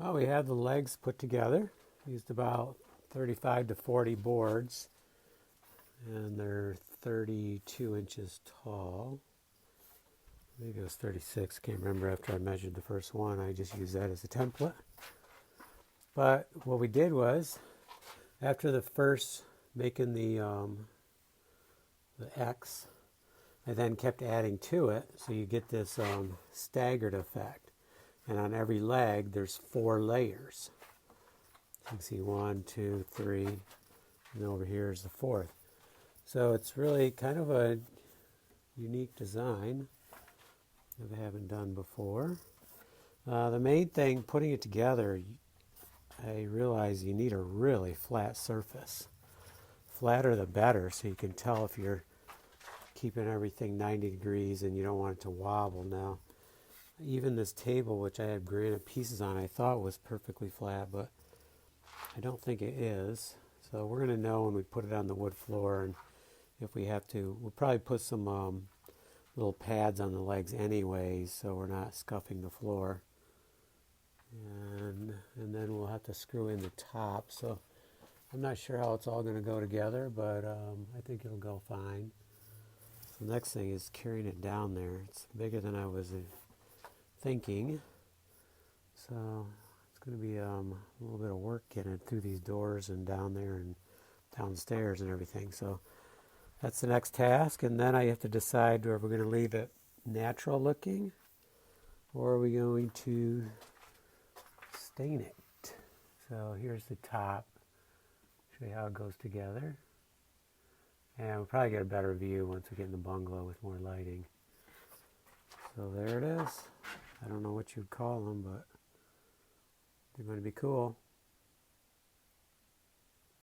Well, we have the legs put together. Used about 35 to 40 boards, and they're 32 inches tall. Maybe it was 36, can't remember after I measured the first one. I just used that as a template. But what we did was, after the first making the X, I then kept adding to it, so you get this staggered effect. And on every leg, there's 4 layers. You can see 1, 2, 3, and over here is the 4th. So it's really kind of a unique design that I haven't done before. The main thing, putting it together, I realize you need a really flat surface. Flatter the better, so you can tell if you're keeping everything 90 degrees and you don't want it to wobble. Now, even this table, which I had granite pieces on, I thought was perfectly flat, but I don't think it is. So we're going to know when we put it on the wood floor, and if we have to, we'll probably put some little pads on the legs anyway, so we're not scuffing the floor. And then we'll have to screw in the top. So I'm not sure how it's all going to go together, but I think it'll go fine. So the next thing is carrying it down there. It's bigger than I was thinking. So it's going to be a little bit of work getting it through these doors and down there and downstairs and everything. So that's the next task. And then I have to decide, are we going to leave it natural looking, or are we going to stain it? So here's the top. Show you how it goes together. And we'll probably get a better view once we get in the bungalow with more lighting. So there it is. I don't know what you'd call them, but they're going to be cool.